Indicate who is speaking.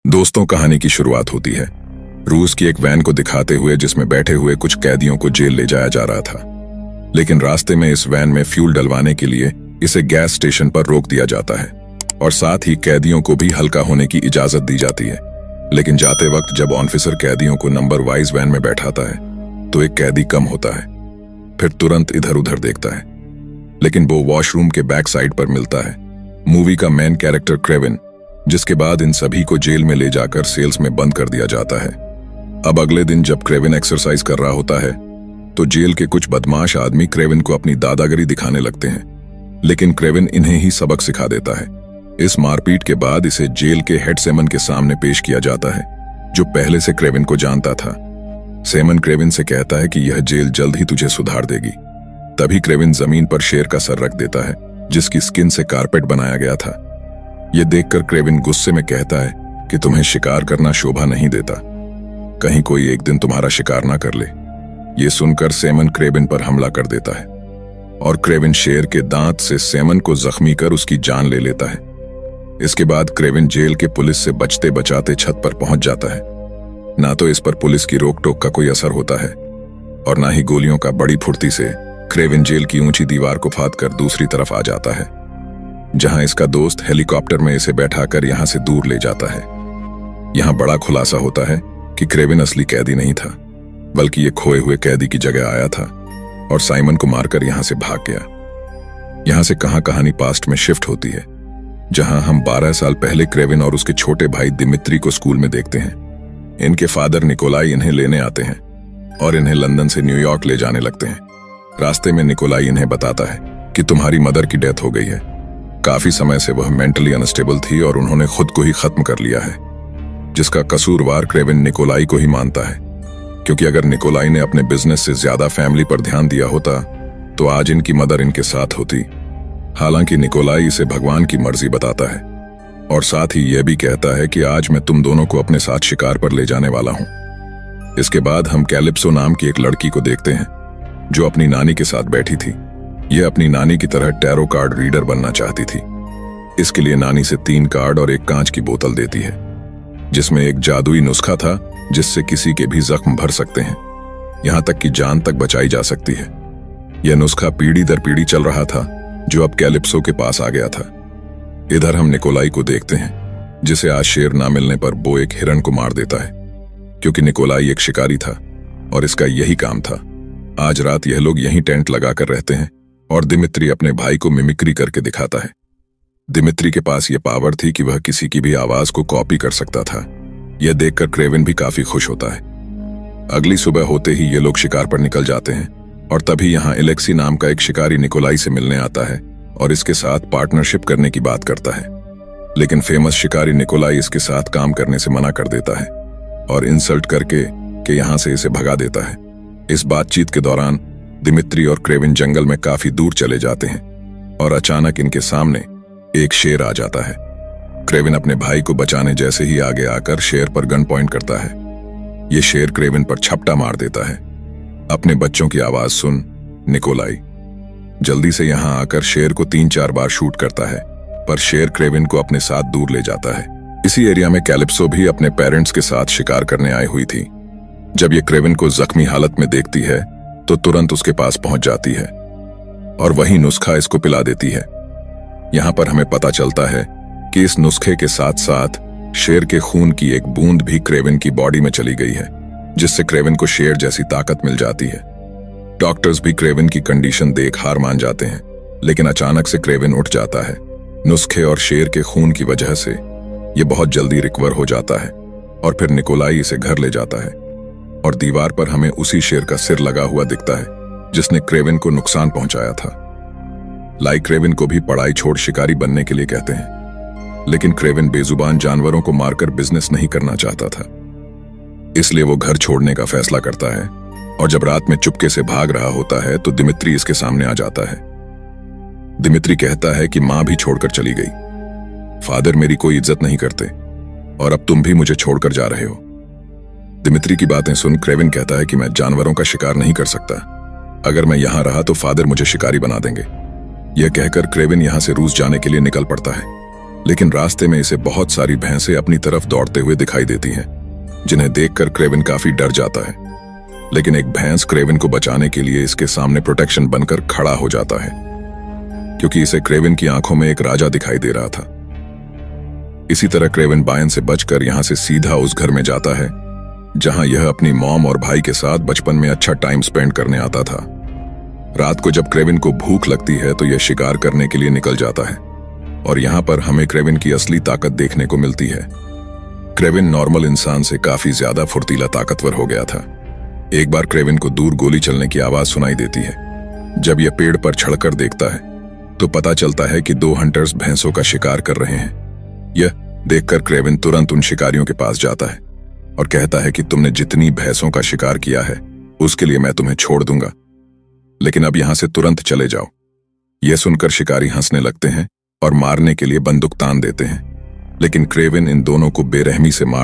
Speaker 1: दोस्तों, कहानी की शुरुआत होती है रूस की एक वैन को दिखाते हुए जिसमें बैठे हुए कुछ कैदियों को जेल ले जाया जा रहा था। लेकिन रास्ते में इस वैन में फ्यूल डलवाने के लिए इसे गैस स्टेशन पर रोक दिया जाता है और साथ ही कैदियों को भी हल्का होने की इजाजत दी जाती है। लेकिन जाते वक्त जब ऑफिसर कैदियों को नंबर वाइज वैन में बैठाता है तो एक कैदी कम होता है, फिर तुरंत इधर उधर देखता है। लेकिन वो वॉशरूम के बैक साइड पर मिलता है मूवी का मेन कैरेक्टर क्रेविन, जिसके बाद इन सभी को जेल में ले जाकर सेल्स में बंद कर दिया जाता है। अब अगले दिन जब क्रेविन एक्सरसाइज कर रहा होता है तो जेल के कुछ बदमाश आदमी क्रेविन को अपनी दादागिरी दिखाने लगते हैं, लेकिन क्रेविन इन्हें ही सबक सिखा देता है। इस मारपीट के बाद इसे जेल के हेड सेमन के सामने पेश किया जाता है, जो पहले से क्रेविन को जानता था। सेमन क्रेविन से कहता है कि यह जेल जल्द ही तुझे सुधार देगी। तभी क्रेविन जमीन पर शेर का सर रख देता है, जिसकी स्किन से कारपेट बनाया गया था। यह देखकर क्रेविन गुस्से में कहता है कि तुम्हें शिकार करना शोभा नहीं देता, कहीं कोई एक दिन तुम्हारा शिकार ना कर ले। यह सुनकर सेमन क्रेविन पर हमला कर देता है और क्रेविन शेर के दांत से सेमन को जख्मी कर उसकी जान ले लेता है। इसके बाद क्रेविन जेल के पुलिस से बचते बचाते छत पर पहुंच जाता है। ना तो इस पर पुलिस की रोक टोक का कोई असर होता है और ना ही गोलियों का बड़ी फुर्ती से क्रेविन जेल की ऊंची दीवार को फांद कर दूसरी तरफ आ जाता है, जहां इसका दोस्त हेलीकॉप्टर में इसे बैठाकर यहां से दूर ले जाता है। यहां बड़ा खुलासा होता है कि क्रेविन असली कैदी नहीं था, बल्कि ये खोए हुए कैदी की जगह आया था और साइमन को मारकर यहां से भाग गया। यहां से कहानी पास्ट में शिफ्ट होती है, जहां हम 12 साल पहले क्रेविन और उसके छोटे भाई दिमित्री को स्कूल में देखते हैं। इनके फादर निकोलाई इन्हें लेने आते हैं और इन्हें लंदन से न्यूयॉर्क ले जाने लगते हैं। रास्ते में निकोलाई इन्हें बताता है कि तुम्हारी मदर की डेथ हो गई है। काफी समय से वह मेंटली अनस्टेबल थी और उन्होंने खुद को ही खत्म कर लिया है, जिसका कसूरवार क्रेविन निकोलाई को ही मानता है, क्योंकि अगर निकोलाई ने अपने बिजनेस से ज्यादा फैमिली पर ध्यान दिया होता तो आज इनकी मदर इनके साथ होती। हालांकि निकोलाई इसे भगवान की मर्जी बताता है और साथ ही यह भी कहता है कि आज मैं तुम दोनों को अपने साथ शिकार पर ले जाने वाला हूं। इसके बाद हम कैलिप्सो नाम की एक लड़की को देखते हैं जो अपनी नानी के साथ बैठी थी। यह अपनी नानी की तरह टैरो कार्ड रीडर बनना चाहती थी। इसके लिए नानी से 3 कार्ड और एक कांच की बोतल देती है, जिसमें एक जादुई नुस्खा था जिससे किसी के भी जख्म भर सकते हैं, यहां तक कि जान तक बचाई जा सकती है। यह नुस्खा पीढ़ी दर पीढ़ी चल रहा था, जो अब कैलिप्सो के पास आ गया था। इधर हम निकोलाई को देखते हैं, जिसे आज शेर ना मिलने पर वो एक हिरण को मार देता है, क्योंकि निकोलाई एक शिकारी था और इसका यही काम था। आज रात यह लोग यहीं टेंट लगाकर रहते हैं और दिमित्री अपने भाई को मिमिक्री करके दिखाता है। दिमित्री के पास यह पावर थी कि वह किसी की भी आवाज को कॉपी कर सकता था। यह देखकर क्रेविन भी काफी खुश होता है। अगली सुबह होते ही ये लोग शिकार पर निकल जाते हैं और तभी यहाँ एलेक्सी नाम का एक शिकारी निकोलाई से मिलने आता है और इसके साथ पार्टनरशिप करने की बात करता है। लेकिन फेमस शिकारी निकोलाई इसके साथ काम करने से मना कर देता है और इंसल्ट करके यहाँ से इसे भगा देता है। इस बातचीत के दौरान दिमित्री और क्रेविन जंगल में काफी दूर चले जाते हैं और अचानक इनके सामने एक शेर आ जाता है। क्रेविन अपने भाई को बचाने जैसे ही आगे आकर शेर पर गन पॉइंट करता है। यह शेर क्रेविन पर झपटा मार देता है। अपने बच्चों की आवाज सुन निकोलाई जल्दी से यहां आकर शेर को 3-4 बार शूट करता है, पर शेर क्रेविन को अपने साथ दूर ले जाता है। इसी एरिया में कैलिप्सो भी अपने पेरेंट्स के साथ शिकार करने आई हुई थी। जब ये क्रेविन को जख्मी हालत में देखती है तो तुरंत उसके पास पहुंच जाती है और वही नुस्खा इसको पिला देती है। यहां पर हमें पता चलता है कि इस नुस्खे के साथ साथ शेर के खून की एक बूंद भी क्रेविन की बॉडी में चली गई है, जिससे क्रेविन को शेर जैसी ताकत मिल जाती है। डॉक्टर्स भी क्रेविन की कंडीशन देख हार मान जाते हैं, लेकिन अचानक से क्रेविन उठ जाता है। नुस्खे और शेर के खून की वजह से यह बहुत जल्दी रिकवर हो जाता है और फिर निकोलाई इसे घर ले जाता है और दीवार पर हमें उसी शेर का सिर लगा हुआ दिखता है जिसने क्रेविन को नुकसान पहुंचाया था। लाई क्रेविन को भी पढ़ाई छोड़ शिकारी बनने के लिए कहते हैं, लेकिन क्रेविन बेजुबान जानवरों को मारकर बिजनेस नहीं करना चाहता था, इसलिए वो घर छोड़ने का फैसला करता है और जब रात में चुपके से भाग रहा होता है तो दिमित्री इसके सामने आ जाता है। दिमित्री कहता है कि मां भी छोड़कर चली गई, फादर मेरी कोई इज्जत नहीं करते और अब तुम भी मुझे छोड़कर जा रहे हो। दिमित्री की बातें सुन क्रेविन कहता है कि मैं जानवरों का शिकार नहीं कर सकता, अगर मैं यहां रहा तो फादर मुझे शिकारी बना देंगे। यह कहकर क्रेविन यहां से रूस जाने के लिए निकल पड़ता है, लेकिन रास्ते में इसे बहुत सारी भैंसें अपनी तरफ दौड़ते हुए दिखाई देती हैं, जिन्हें देखकर क्रेविन काफी डर जाता है। लेकिन एक भैंस क्रेविन को बचाने के लिए इसके सामने प्रोटेक्शन बनकर खड़ा हो जाता है, क्योंकि इसे क्रेविन की आंखों में एक राजा दिखाई दे रहा था। इसी तरह क्रेविन बायन से बचकर यहां से सीधा उस घर में जाता है जहां यह अपनी मॉम और भाई के साथ बचपन में अच्छा टाइम स्पेंड करने आता था। रात को जब क्रेविन को भूख लगती है तो यह शिकार करने के लिए निकल जाता है, और यहां पर हमें क्रेविन की असली ताकत देखने को मिलती है। क्रेविन नॉर्मल इंसान से काफी ज्यादा फुर्तीला ताकतवर हो गया था। एक बार क्रेविन को दूर गोली चलने की आवाज सुनाई देती है। जब यह पेड़ पर चढ़कर देखता है तो पता चलता है कि 2 हंटर्स भैंसों का शिकार कर रहे हैं। यह देखकर क्रेविन तुरंत उन शिकारियों के पास जाता है और कहता है कि तुमने जितनी भैंसों का शिकार किया है उसके लिए मैं तुम्हें छोड़ दूंगा, लेकिन अब यहां से तुरंत चले जाओ। यह सुनकर शिकारी हंसने लगते हैं और मारने के लिए बंदूक तान देते हैं, लेकिन क्रेविन इन दोनों को बेरहमी से मार